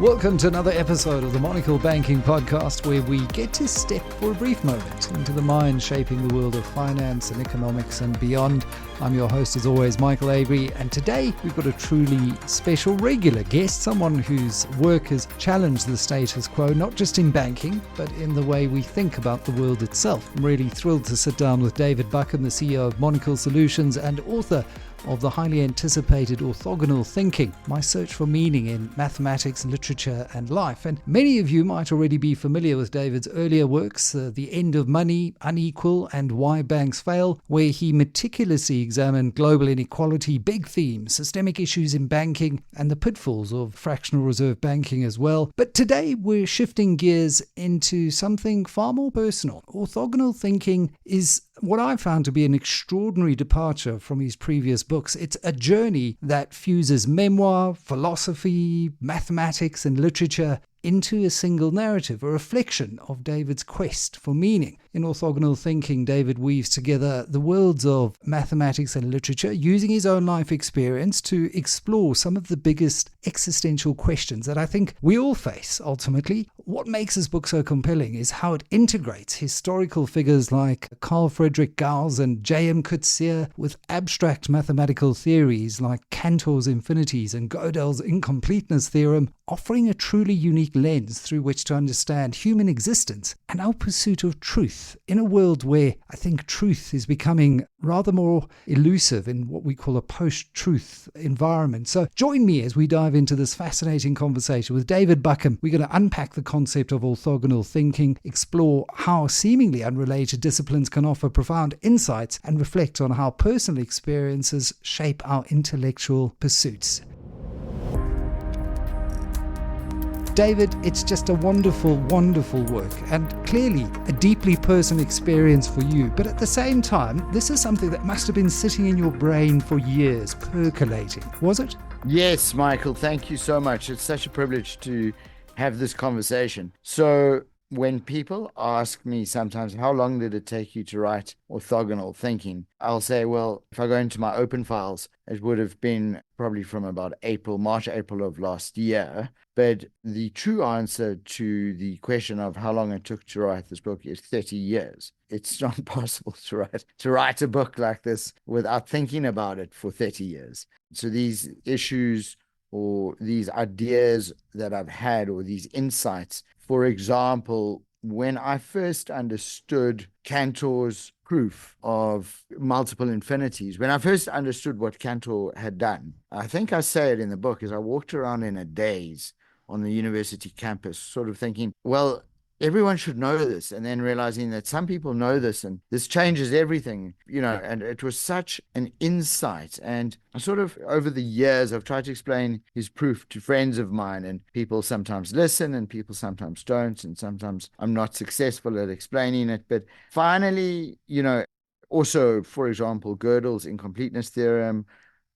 Welcome to another episode of the Monocle Banking Podcast, where we get to step for a brief moment into the mind shaping the world of finance and economics and beyond. I'm your host, as always, Michael Avery, and today we've got a truly special regular guest, someone whose work has challenged the status quo, not just in banking, but in the way we think about the world itself. I'm really thrilled to sit down with David Buckham, the CEO of Monocle Solutions and author of the highly anticipated Orthogonal Thinking, my search for meaning in mathematics, literature and life. And many of you might already be familiar with David's earlier works, The End of Money, Unequal and Why Banks Fail, where he meticulously examined global inequality, big themes, systemic issues in banking and the pitfalls of fractional reserve banking as well. But today we're shifting gears into something far more personal. Orthogonal thinking is what I found to be an extraordinary departure from his previous books. It's a journey that fuses memoir, philosophy, mathematics, and literature into a single narrative, a reflection of David's quest for meaning. In Orthogonal Thinking, David weaves together the worlds of mathematics and literature, using his own life experience to explore some of the biggest existential questions that I think we all face, ultimately. What makes his book so compelling is how it integrates historical figures like Carl Friedrich Gauss and J.M. Coetzee with abstract mathematical theories like Cantor's infinities and Gödel's incompleteness theorem, offering a truly unique lens through which to understand human existence and our pursuit of truth in a world where I think truth is becoming rather more elusive in what we call a post-truth environment. So join me as we dive into this fascinating conversation with David Buckham. We're going to unpack the concept of orthogonal thinking, explore how seemingly unrelated disciplines can offer profound insights, and reflect on how personal experiences shape our intellectual pursuits. David, it's just a wonderful, wonderful work and clearly a deeply personal experience for you. But at the same time, this is something that must have been sitting in your brain for years, percolating. Was it? Yes, Michael, thank you so much. It's such a privilege to have this conversation. So when people ask me sometimes, how long did it take you to write Orthogonal Thinking? I'll say, well, if I go into my open files, it would have been probably from about March, April of last year. But the true answer to the question of how long it took to write this book is 30 years. It's not possible to write a book like this without thinking about it for 30 years. So these issues or these ideas that I've had or these insights, for example, when I first understood Cantor's proof of multiple infinities, when I first understood what Cantor had done, I think I say it in the book, is I walked around in a daze on the university campus, sort of thinking, well, everyone should know this, and then realizing that some people know this and this changes everything, and it was such an insight. And I sort of, over the years, I've tried to explain his proof to friends of mine, and people sometimes listen and people sometimes don't, and sometimes I'm not successful at explaining it. But finally, also, for example, Gödel's incompleteness theorem,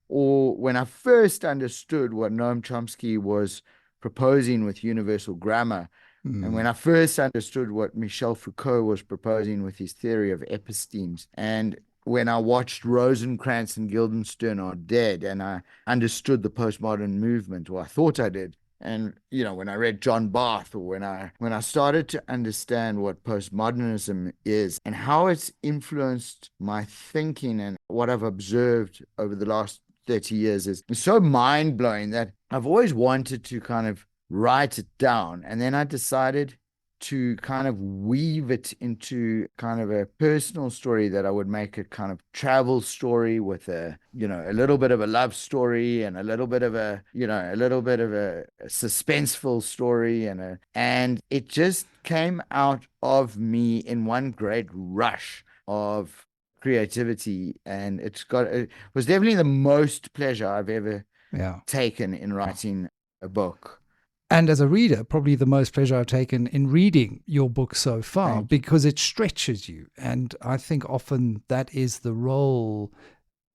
or when I first understood what Noam Chomsky was proposing with universal grammar, and when I first understood what Michel Foucault was proposing with his theory of epistemes, and when I watched Rosencrantz and Guildenstern Are Dead, and I understood the postmodern movement, or I thought I did, and when I read John Barth, or when I started to understand what postmodernism is and how it's influenced my thinking and what I've observed over the last 30 years, is so mind-blowing that I've always wanted to kind of write it down. And then I decided to kind of weave it into kind of a personal story that I would make a kind of travel story with a little bit of a love story and a little bit of a suspenseful story, and it just came out of me in one great rush of creativity. And it was definitely the most pleasure I've ever taken in writing a book. And as a reader, probably the most pleasure I've taken in reading your book so far, because it stretches you. And I think often that is the role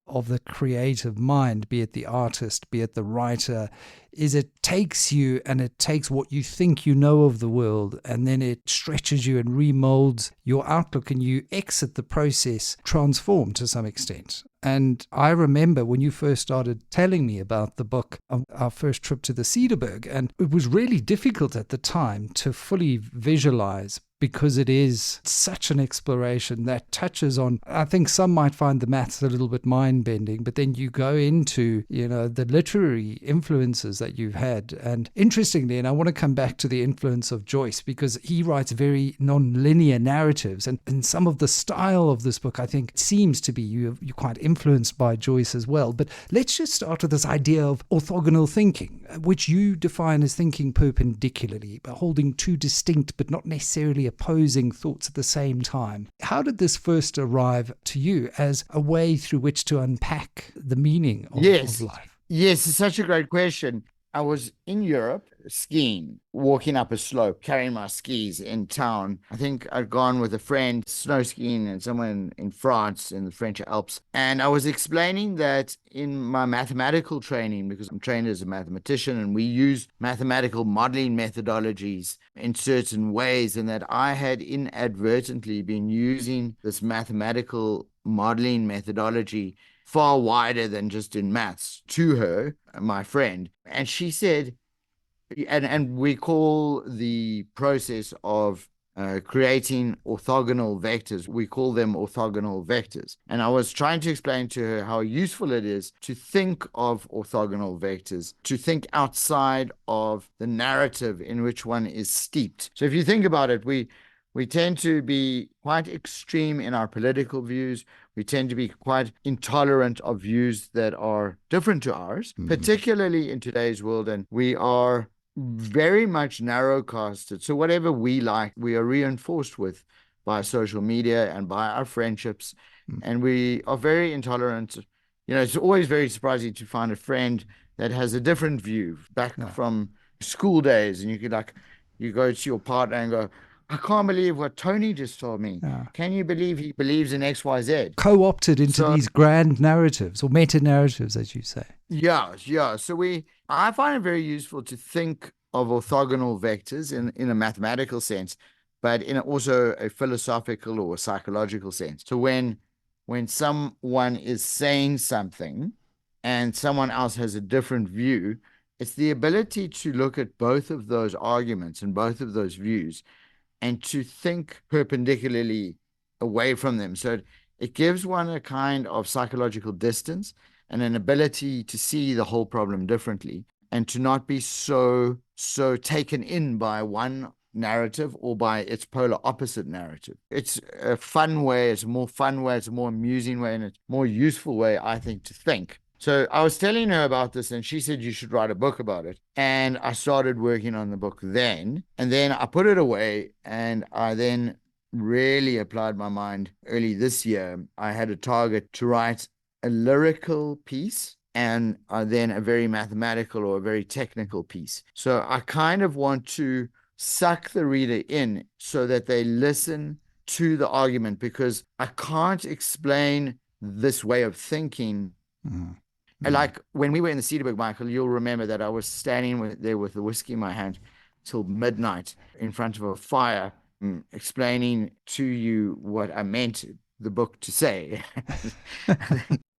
of the creative mind, be it the artist, be it the writer, is it takes you and it takes what you think you know of the world, and then it stretches you and remolds your outlook, and you exit the process transformed to some extent. And I remember when you first started telling me about the book on our first trip to the Cederberg, and it was really difficult at the time to fully visualize, because it is such an exploration that touches on, I think some might find the maths a little bit mind-bending, but then you go into, the literary influences that you've had. And interestingly, and I want to come back to the influence of Joyce, because he writes very non-linear narratives. And some of the style of this book, I think, seems to be you're quite influenced by Joyce as well. But let's just start with this idea of orthogonal thinking, which you define as thinking perpendicularly, holding two distinct but not necessarily opposing thoughts at the same time. How did this first arrive to you as a way through which to unpack the meaning of life? Yes, it's such a great question. I was in Europe skiing, walking up a slope, carrying my skis in town. I think I'd gone with a friend snow skiing and somewhere in France, in the French Alps. And I was explaining that in my mathematical training, because I'm trained as a mathematician and we use mathematical modeling methodologies in certain ways, and that I had inadvertently been using this mathematical modeling methodology far wider than just in maths to her, my friend. And she said, and we call the process of creating orthogonal vectors, we call them orthogonal vectors. And I was trying to explain to her how useful it is to think of orthogonal vectors, to think outside of the narrative in which one is steeped. So if you think about it, we tend to be quite extreme in our political views. We tend to be quite intolerant of views that are different to ours, particularly in today's world. And we are very much narrow-casted. So whatever we like, we are reinforced with by social media and by our friendships. And we are very intolerant. It's always very surprising to find a friend that has a different view back from school days. And you go to your partner and go, I can't believe what Tony just told me. Yeah. Can you believe he believes in X, Y, Z? Co-opted into these grand narratives or meta-narratives, as you say. Yeah. So I find it very useful to think of orthogonal vectors in a mathematical sense, but in also a philosophical or psychological sense. So when someone is saying something and someone else has a different view, it's the ability to look at both of those arguments and both of those views and to think perpendicularly away from them. So it gives one a kind of psychological distance and an ability to see the whole problem differently and to not be so taken in by one narrative or by its polar opposite narrative. It's a fun way, it's a more fun way, it's a more amusing way, and it's a more useful way, I think, to think. So I was telling her about this and she said you should write a book about it. And I started working on the book then. And then I put it away and I then really applied my mind early this year. I had a target to write a lyrical piece and then a very mathematical or a very technical piece. So I kind of want to suck the reader in so that they listen to the argument, because I can't explain this way of thinking. Like when we were in the Cederberg, Michael, you'll remember that I was standing there with the whiskey in my hand till midnight in front of a fire, explaining to you what I meant the book to say.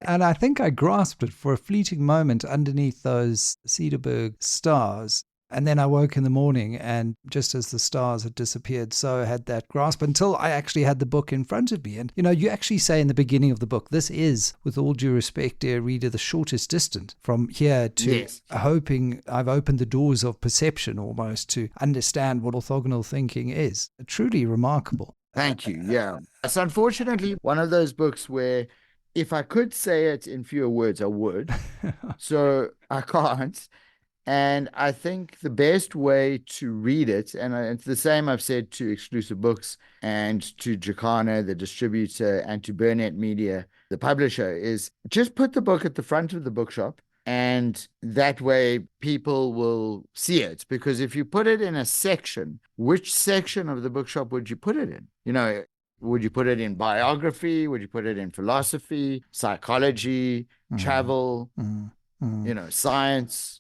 And I think I grasped it for a fleeting moment underneath those Cederberg stars. And then I woke in the morning, and just as the stars had disappeared, so I had that grasp until I actually had the book in front of me. And, you actually say in the beginning of the book, this is, with all due respect, dear reader, the shortest distance from here to hoping I've opened the doors of perception almost to understand what orthogonal thinking is. Truly remarkable. Thank you. Yeah. It's unfortunately one of those books where if I could say it in fewer words, I would. So I can't. And I think the best way to read it, and it's the same I've said to Exclusive Books and to Jacana, the distributor, and to Burnett Media, the publisher, is just put the book at the front of the bookshop, and that way people will see it. Because if you put it in a section, which section of the bookshop would you put it in? Would you put it in biography? Would you put it in philosophy, psychology, travel, science?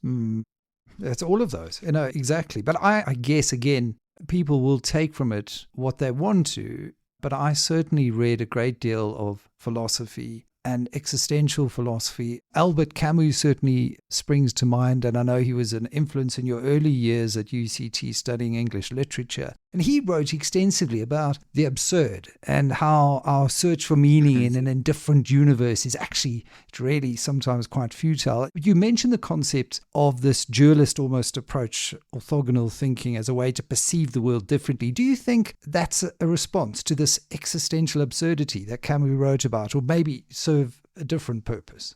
It's all of those, exactly. But I guess, again, people will take from it what they want to. But I certainly read a great deal of philosophy and existential philosophy. Albert Camus certainly springs to mind, and I know he was an influence in your early years at UCT studying English literature. And he wrote extensively about the absurd and how our search for meaning in an indifferent universe is actually really sometimes quite futile. You mentioned the concept of this dualist almost approach, orthogonal thinking, as a way to perceive the world differently. Do you think that's a response to this existential absurdity that Camus wrote about, or maybe serve a different purpose?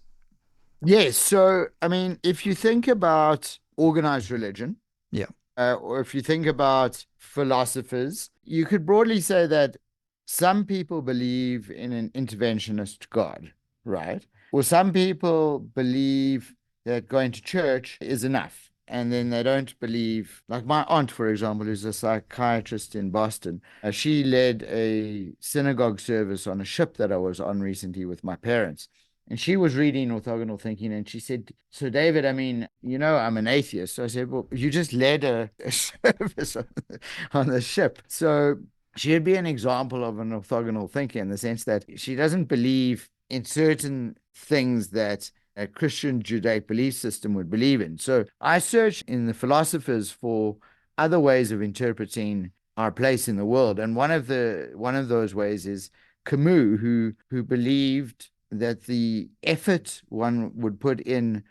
Yes. So, I mean, if you think about organized religion, Yeah. or if you think about philosophers, you could broadly say that some people believe in an interventionist God, right? Or some people believe that going to church is enough. And then they don't believe, like my aunt, for example, who's a psychiatrist in Boston. She led a synagogue service on a ship that I was on recently with my parents. And she was reading Orthogonal Thinking, and she said, "So, David, I mean, I'm an atheist." So I said, "Well, you just led a service on the ship." So she'd be an example of an orthogonal thinker in the sense that she doesn't believe in certain things that a Christian Judaic belief system would believe in. So I searched in the philosophers for other ways of interpreting our place in the world. And one of those ways is Camus, who believed that the effort one would put in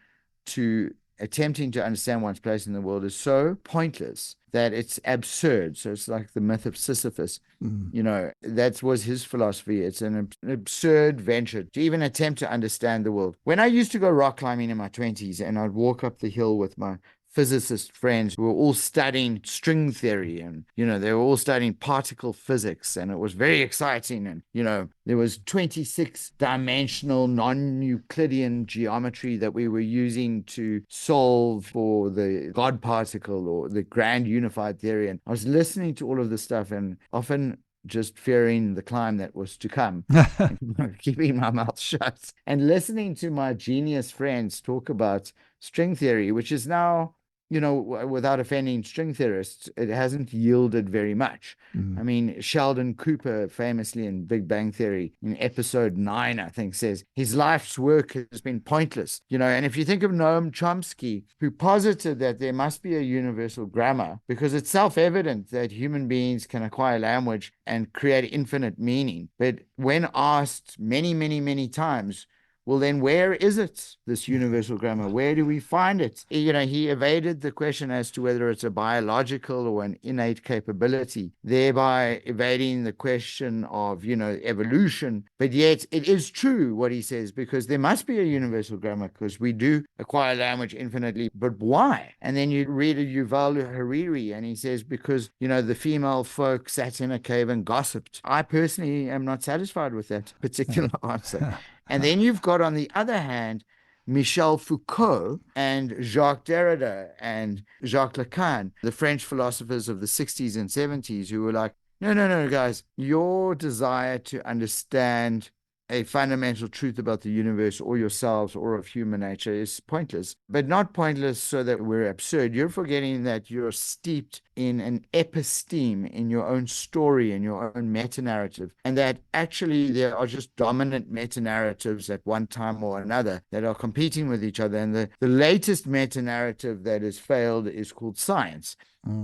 to attempting to understand one's place in the world is so pointless that it's absurd. So it's like the myth of Sisyphus. That was his philosophy. It's an absurd venture to even attempt to understand the world. When I used to go rock climbing in my 20s, and I'd walk up the hill with my physicist friends who were all studying string theory, and they were all studying particle physics, and it was very exciting. And there was 26-dimensional non-Euclidean geometry that we were using to solve for the God particle or the grand unified theory. And I was listening to all of this stuff and often just fearing the climb that was to come, keeping my mouth shut and listening to my genius friends talk about string theory, which is now, without offending string theorists, it hasn't yielded very much. I mean, Sheldon Cooper famously in Big Bang Theory in episode 9, I think, says his life's work has been pointless. And if you think of Noam Chomsky, who posited that there must be a universal grammar because it's self-evident that human beings can acquire language and create infinite meaning. But when asked many, many, many times, well, then where is it, this universal grammar? Where do we find it? He evaded the question as to whether it's a biological or an innate capability, thereby evading the question of, evolution. But yet it is true what he says, because there must be a universal grammar because we do acquire language infinitely. But why? And then you read a Yuval Hariri and he says, because, the female folk sat in a cave and gossiped. I personally am not satisfied with that particular answer. And then you've got, on the other hand, Michel Foucault and Jacques Derrida and Jacques Lacan, the French philosophers of the 60s and 70s, who were like, no, guys, your desire to understand a fundamental truth about the universe or yourselves or of human nature is pointless, but not pointless so that we're absurd. You're forgetting that you're steeped in an episteme, in your own story, in your own meta-narrative, and that actually there are just dominant meta-narratives at one time or another that are competing with each other. And the latest meta-narrative that has failed is called science.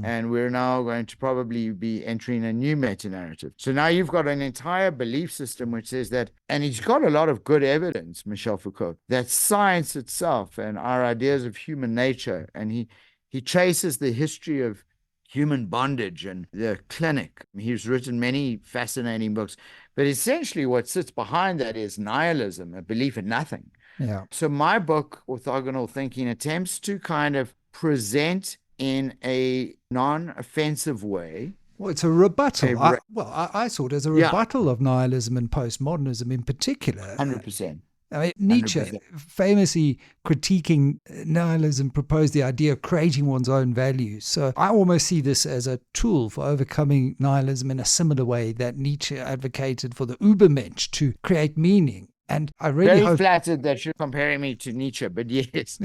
And we're now going to probably be entering a new meta-narrative. So now you've got an entire belief system which says that, and he's got a lot of good evidence, Michel Foucault, that science itself and our ideas of human nature, and he traces the history of human bondage and the clinic. He's written many fascinating books, but essentially what sits behind that is nihilism, a belief in nothing. Yeah. So my book, Orthogonal Thinking, attempts to kind of present in a non-offensive way. Well, it's a rebuttal. I saw it as a rebuttal of nihilism and postmodernism in particular. 100%. I mean, Nietzsche, 100%. famously critiquing nihilism, proposed the idea of creating one's own values. So I almost see this as a tool for overcoming nihilism in a similar way that Nietzsche advocated for the Übermensch to create meaning. And I really very flattered that you're comparing me to Nietzsche, but yes,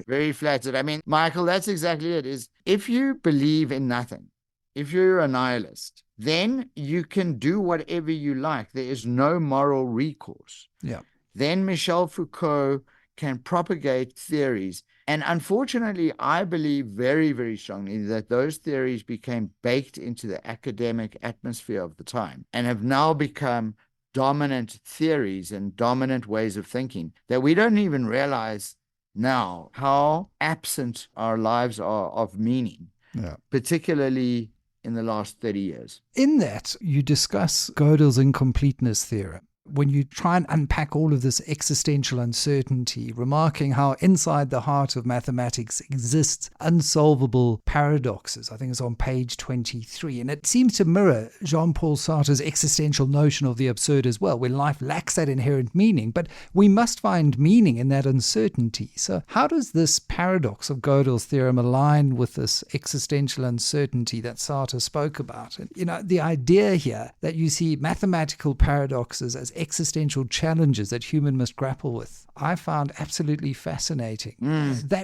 very flattered. I mean, Michael, that's exactly it. Is if you believe in nothing, if you're a nihilist, then you can do whatever you like. There is no moral recourse. Yeah. then Michel Foucault can propagate theories. And unfortunately, I believe very, very strongly that those theories became baked into the academic atmosphere of the time and have now become dominant theories and dominant ways of thinking that we don't even realize now how absent our lives are of meaning, particularly in the last 30 years. In that, you discuss Gödel's incompleteness theorem. When you try and unpack all of this existential uncertainty, remarking how inside the heart of mathematics exists unsolvable paradoxes. I think it's on page 23. And it seems to mirror Jean-Paul Sartre's existential notion of the absurd as well, where life lacks that inherent meaning, but we must find meaning in that uncertainty. So how does this paradox of Gödel's theorem align with this existential uncertainty that Sartre spoke about? And, the idea here that you see mathematical paradoxes as existential challenges that human must grapple with, I found absolutely fascinating.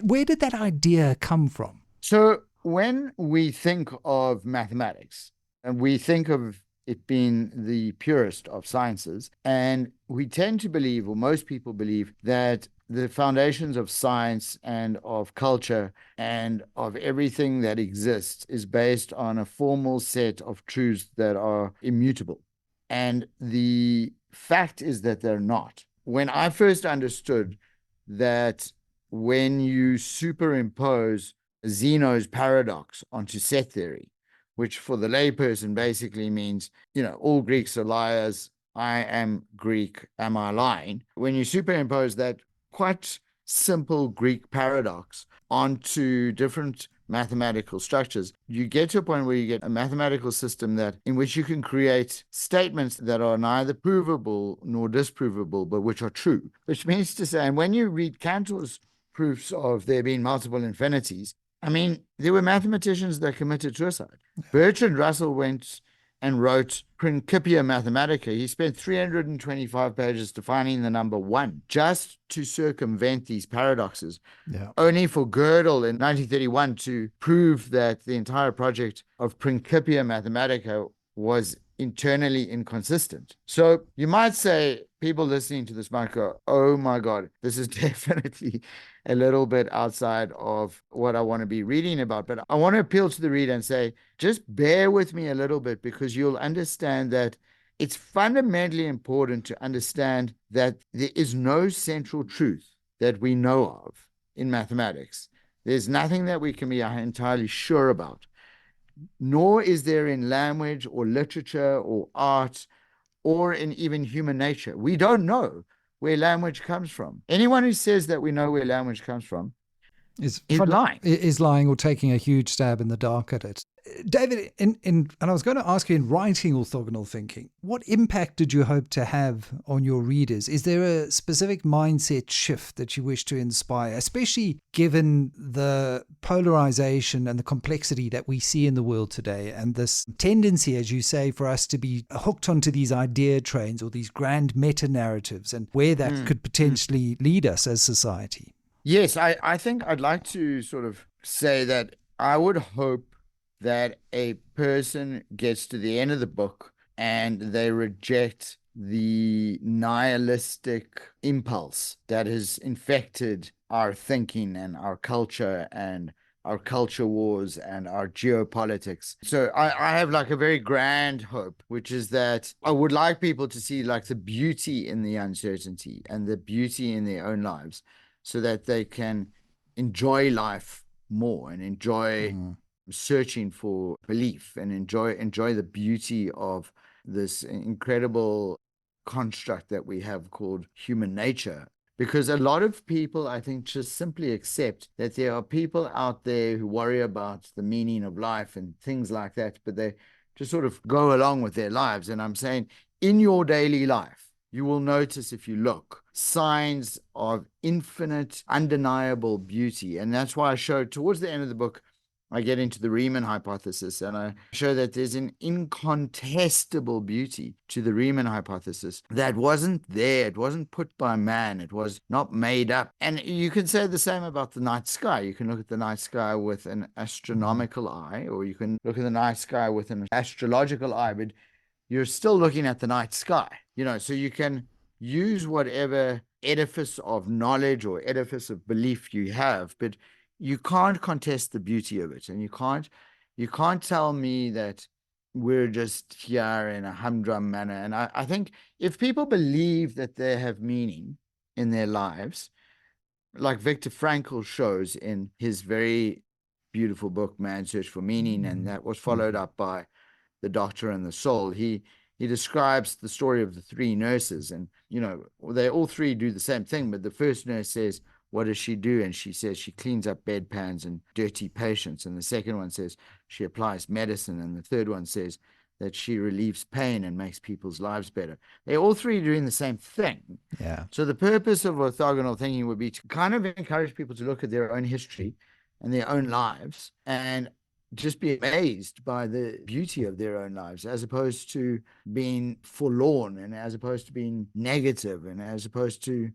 Where did that idea come from? So when we think of mathematics, and we think of it being the purest of sciences, and we tend to believe, or most people believe, that the foundations of science and of culture and of everything that exists is based on a formal set of truths that are immutable. And the fact is that they're not. When I first understood that when you superimpose Zeno's paradox onto set theory, which for the layperson basically means, all Greeks are liars, I am Greek, am I lying? When you superimpose that quite simple Greek paradox onto different mathematical structures, you get to a point where you get a mathematical system in which you can create statements that are neither provable nor disprovable, but which are true. Which means to say, and when you read Cantor's proofs of there being multiple infinities, there were mathematicians that committed suicide. Bertrand Russell went and wrote Principia Mathematica. He spent 325 pages defining the number 1 just to circumvent these paradoxes, only for Gödel in 1931 to prove that the entire project of Principia Mathematica was internally inconsistent. So you might say, people listening to this might go, oh my God, this is definitely a little bit outside of what I want to be reading about. But I want to appeal to the reader and say, just bear with me a little bit, because you'll understand that it's fundamentally important to understand that there is no central truth that we know of in mathematics. There's nothing that we can be entirely sure about, nor is there in language or literature or art or in even human nature. We don't know where language comes from. Anyone who says that we know where language comes from is lying. Is lying or taking a huge stab in the dark at it. David, and I was going to ask you, in writing Orthogonal Thinking, what impact did you hope to have on your readers? Is there a specific mindset shift that you wish to inspire, especially given the polarization and the complexity that we see in the world today, and this tendency, as you say, for us to be hooked onto these idea trains or these grand meta-narratives, and where that could potentially lead us as society? Yes, I think I'd like to sort of say that I would hope that a person gets to the end of the book and they reject the nihilistic impulse that has infected our thinking and our culture and our culture wars and our geopolitics. So I have like a very grand hope, which is that I would like people to see like the beauty in the uncertainty and the beauty in their own lives, so that they can enjoy life more and enjoy searching for belief and enjoy the beauty of this incredible construct that we have called human nature. Because a lot of people, I think, just simply accept that there are people out there who worry about the meaning of life and things like that, but they just sort of go along with their lives. And I'm saying, in your daily life, you will notice, if you look, signs of infinite, undeniable beauty. And that's why I show towards the end of the book, I get into the Riemann hypothesis, and I show that there's an incontestable beauty to the Riemann hypothesis that wasn't there. It wasn't put by man. It was not made up. And you can say the same about the night sky. You can look at the night sky with an astronomical eye, or you can look at the night sky with an astrological eye, but you're still looking at the night sky, so you can use whatever edifice of knowledge or edifice of belief you have, but you can't contest the beauty of it. And you can't tell me that we're just here in a humdrum manner. And I think if people believe that they have meaning in their lives, like Viktor Frankl shows in his very beautiful book, Man's Search for Meaning, and that was followed up by The Doctor and the Soul. He describes the story of the three nurses, and they all three do the same thing, but the first nurse says, what does she do? And she says she cleans up bedpans and dirty patients. And the second one says she applies medicine. And the third one says that she relieves pain and makes people's lives better. They're all three doing the same thing. Yeah. So the purpose of orthogonal thinking would be to kind of encourage people to look at their own history and their own lives and just be amazed by the beauty of their own lives, as opposed to being forlorn, and as opposed to being negative, and as opposed to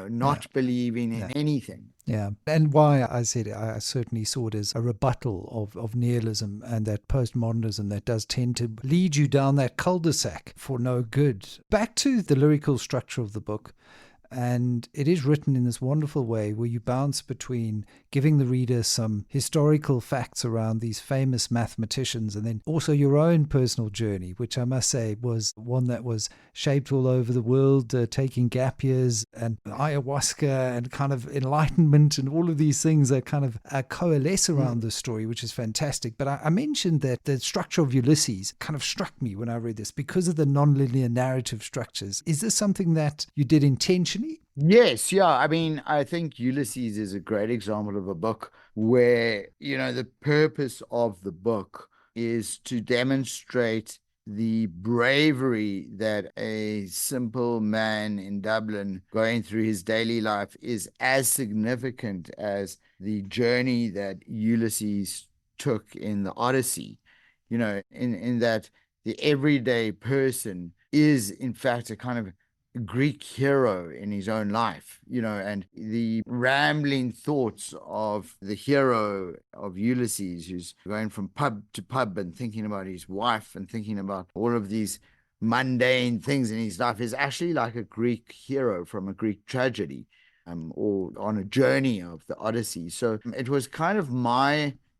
not believing in anything. Yeah. And why I said I certainly saw it as a rebuttal of nihilism and that postmodernism that does tend to lead you down that cul-de-sac for no good. Back to the lyrical structure of the book. And it is written in this wonderful way where you bounce between giving the reader some historical facts around these famous mathematicians and then also your own personal journey, which I must say was one that was shaped all over the world, taking gap years and ayahuasca and kind of enlightenment and all of these things that kind of coalesce around the story, which is fantastic. But I mentioned that the structure of Ulysses kind of struck me when I read this because of the nonlinear narrative structures. Is this something that you did intentionally? Yes, yeah. I mean, I think Ulysses is a great example of a book where, the purpose of the book is to demonstrate the bravery that a simple man in Dublin going through his daily life is as significant as the journey that Ulysses took in the Odyssey, in that the everyday person is, in fact, a kind of Greek hero in his own life, and the rambling thoughts of the hero of Ulysses, who's going from pub to pub and thinking about his wife and thinking about all of these mundane things in his life, is actually like a Greek hero from a Greek tragedy, or on a journey of the Odyssey. So it was kind of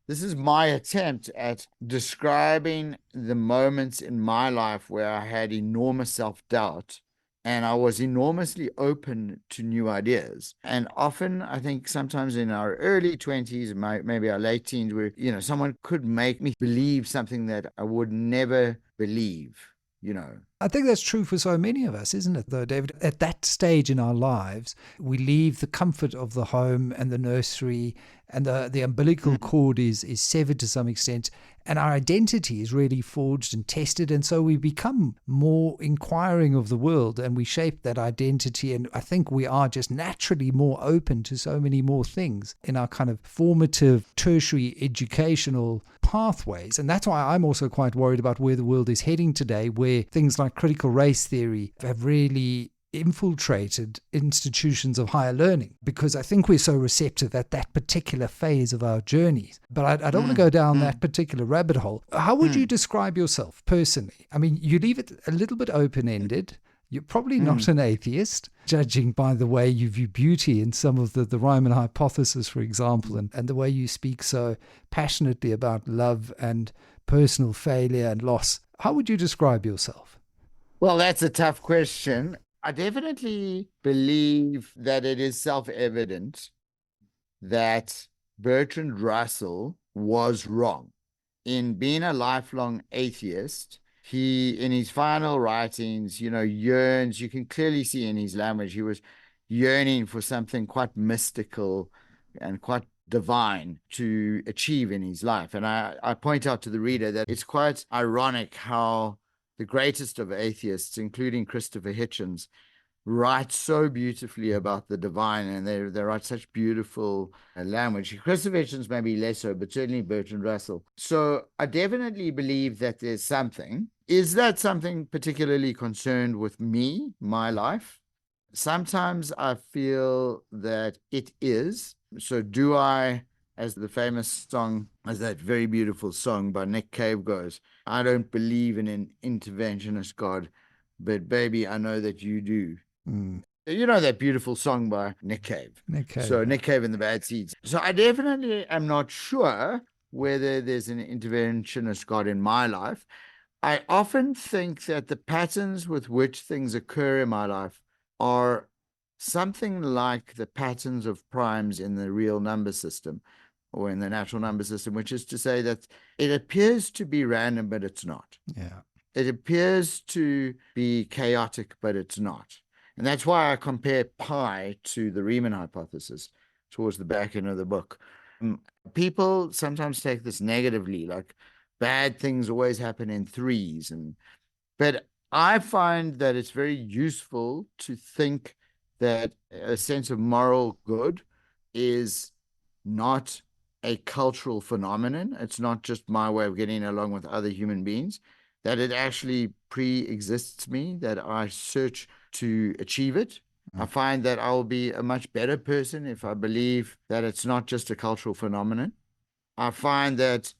this is my attempt at describing the moments in my life where I had enormous self-doubt and I was enormously open to new ideas. And often, I think sometimes in our early 20s, maybe our late teens, where, someone could make me believe something that I would never believe, I think that's true for so many of us, isn't it, though, David? At that stage in our lives, we leave the comfort of the home and the nursery, and the umbilical cord is severed to some extent, and our identity is really forged and tested, and so we become more inquiring of the world, and we shape that identity, and I think we are just naturally more open to so many more things in our kind of formative, tertiary, educational pathways. And that's why I'm also quite worried about where the world is heading today, where things like critical race theory have really infiltrated institutions of higher learning, because I think we're so receptive at that particular phase of our journeys. But I don't want to go down that particular rabbit hole. How would you describe yourself personally? I mean, you leave it a little bit open-ended. You're probably not an atheist, judging by the way you view beauty in some of the Riemann hypothesis, for example, and the way you speak so passionately about love and personal failure and loss. How would you describe yourself? Well, that's a tough question. I definitely believe that it is self-evident that Bertrand Russell was wrong. In being a lifelong atheist, he, in his final writings, yearns, you can clearly see in his language, he was yearning for something quite mystical and quite divine to achieve in his life. And I point out to the reader that it's quite ironic how the greatest of atheists, including Christopher Hitchens, write so beautifully about the divine, and they write such beautiful language. Christopher Hitchens maybe less so, but certainly Bertrand Russell. So I definitely believe that there's something. Is that something particularly concerned with me, my life? Sometimes I feel that it is. So do I, as the famous song, as that very beautiful song by Nick Cave goes, I don't believe in an interventionist God, but baby, I know that you do. You know that beautiful song by Nick Cave. Nick Cave, So yeah. Nick Cave and the Bad Seeds. So I definitely am not sure whether there's an interventionist God in my life. I often think that the patterns with which things occur in my life are something like the patterns of primes in the real number system or in the natural number system, which is to say that it appears to be random, but it's not. Yeah. It appears to be chaotic, but it's not. And that's why I compare pi to the Riemann hypothesis towards the back end of the book. People sometimes take this negatively, like bad things always happen in threes. But I find that it's very useful to think that a sense of moral good is not a cultural phenomenon. It's not just my way of getting along with other human beings, that it actually pre-exists me, that I search to achieve it. I find that I'll be a much better person if I believe that it's not just a cultural phenomenon. I find that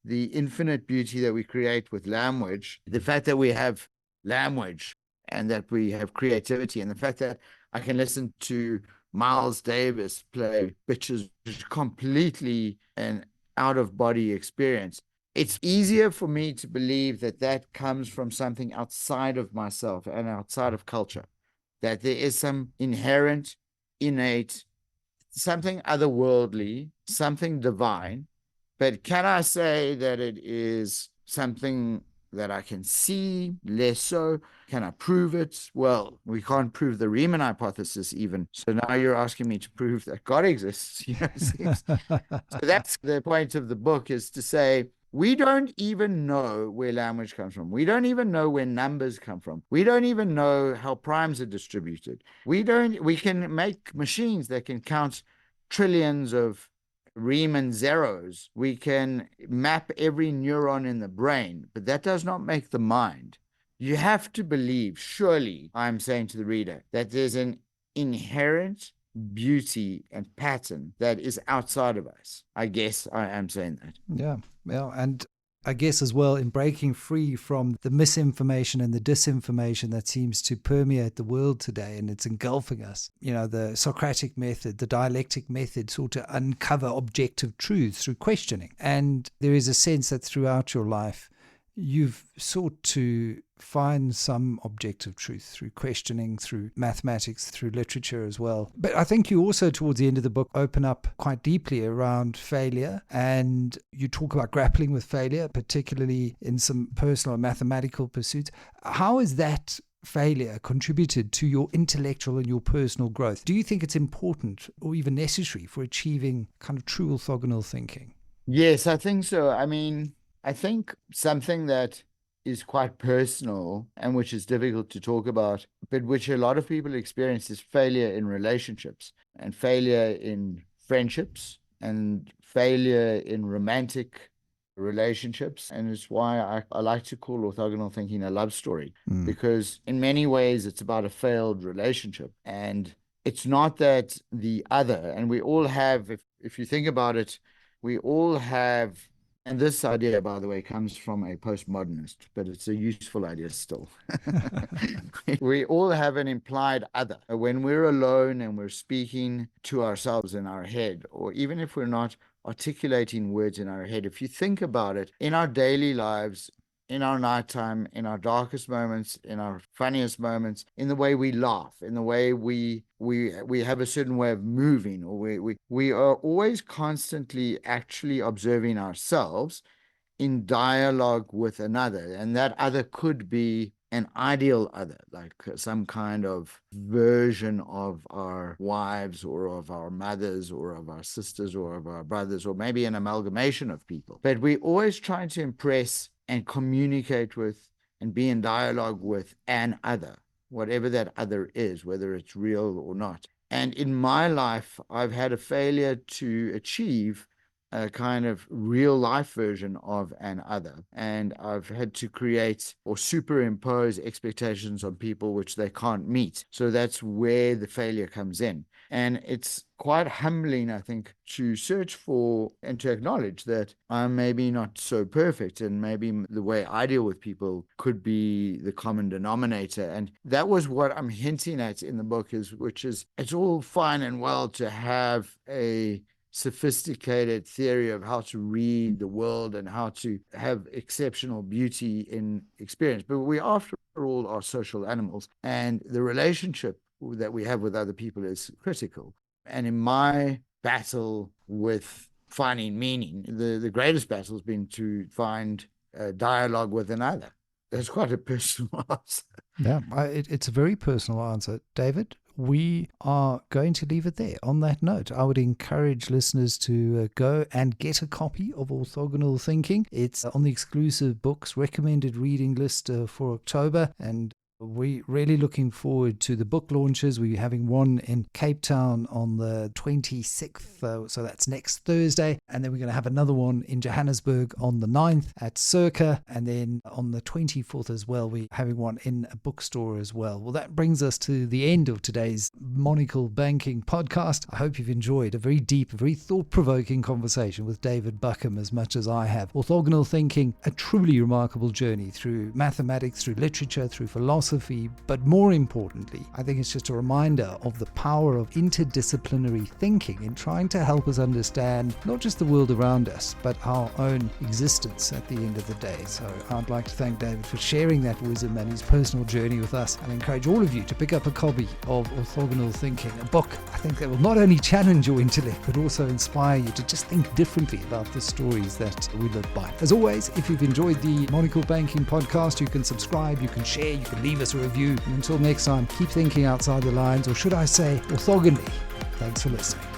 the infinite beauty that we create with language, the fact that we have language and that we have creativity, and the fact that I can listen to Miles Davis play bitches completely an out of body experience. It's easier for me to believe that that comes from something outside of myself and outside of culture, that there is some inherent, innate, something otherworldly, something divine. But can I say that it is something that I can see? Less so. Can I prove it? Well, we can't prove the Riemann hypothesis even. So now you're asking me to prove that God exists. So that's the point of the book, is to say, we don't even know where language comes from. We don't even know where numbers come from. We don't even know how primes are distributed. We can make machines that can count trillions of Riemann zeros. We can map every neuron in the brain, but that does not make the mind. You have to believe, surely, I'm saying to the reader, that there's an inherent beauty and pattern that is outside of us. I guess I am saying that. Yeah. Well, and I guess as well, in breaking free from the misinformation and the disinformation that seems to permeate the world today, and it's engulfing us. The Socratic method, the dialectic method sought to uncover objective truths through questioning. And there is a sense that throughout your life, you've sought to find some objective truth through questioning, through mathematics, through literature as well. But I think you also, towards the end of the book, open up quite deeply around failure, and you talk about grappling with failure, particularly in some personal and mathematical pursuits. How has that failure contributed to your intellectual and your personal growth? Do you think it's important or even necessary for achieving kind of true orthogonal thinking? Yes, I think so. I mean, I think something that is quite personal and which is difficult to talk about, but which a lot of people experience, is failure in relationships and failure in friendships and failure in romantic relationships. And it's why I like to call orthogonal thinking a love story, because in many ways it's about a failed relationship. And it's not that the other, and we all have, if you think about it, we all have, and this idea, by the way, comes from a postmodernist, but it's a useful idea still. We all have an implied other. When we're alone and we're speaking to ourselves in our head, or even if we're not articulating words in our head, if you think about it, in our daily lives, in our nighttime, in our darkest moments, in our funniest moments, in the way we laugh, in the way we have a certain way of moving, or we are always constantly actually observing ourselves in dialogue with another. And that other could be an ideal other, like some kind of version of our wives or of our mothers or of our sisters or of our brothers, or maybe an amalgamation of people. But we're always trying to impress and communicate with and be in dialogue with an other, whatever that other is, whether it's real or not. And in my life, I've had a failure to achieve a kind of real life version of an other. And I've had to create or superimpose expectations on people which they can't meet. So that's where the failure comes in. And it's quite humbling, I think, to search for and to acknowledge that I'm maybe not so perfect, and maybe the way I deal with people could be the common denominator. And that was what I'm hinting at in the book, which is it's all fine and well to have a sophisticated theory of how to read the world and how to have exceptional beauty in experience. But we, after all, are social animals, and the relationship that we have with other people is critical. And in my battle with finding meaning, the greatest battle has been to find a dialogue with another. That's quite a personal answer. Yeah, it's a very personal answer, David. We are going to leave it there. On that note, I would encourage listeners to go and get a copy of Orthogonal Thinking. It's on the exclusive books recommended reading list for October, and we're really looking forward to the book launches. We're having one in Cape Town on the 26th, so that's next Thursday. And then we're going to have another one in Johannesburg on the 9th at Circa. And then on the 24th as well, we're having one in a bookstore as well. Well, that brings us to the end of today's Monocle Banking podcast. I hope you've enjoyed a very deep, very thought-provoking conversation with David Buckham as much as I have. Orthogonal Thinking, a truly remarkable journey through mathematics, through literature, through philosophy, but more importantly, I think it's just a reminder of the power of interdisciplinary thinking in trying to help us understand not just the world around us, but our own existence at the end of the day. So I'd like to thank David for sharing that wisdom and his personal journey with us, and encourage all of you to pick up a copy of Orthogonal Thinking, a book I think that will not only challenge your intellect, but also inspire you to just think differently about the stories that we live by. As always, if you've enjoyed the Monocle Banking podcast, you can subscribe, you can share, you can leave us a review. And until next time, keep thinking outside the lines, or should I say orthogonally. Thanks for listening.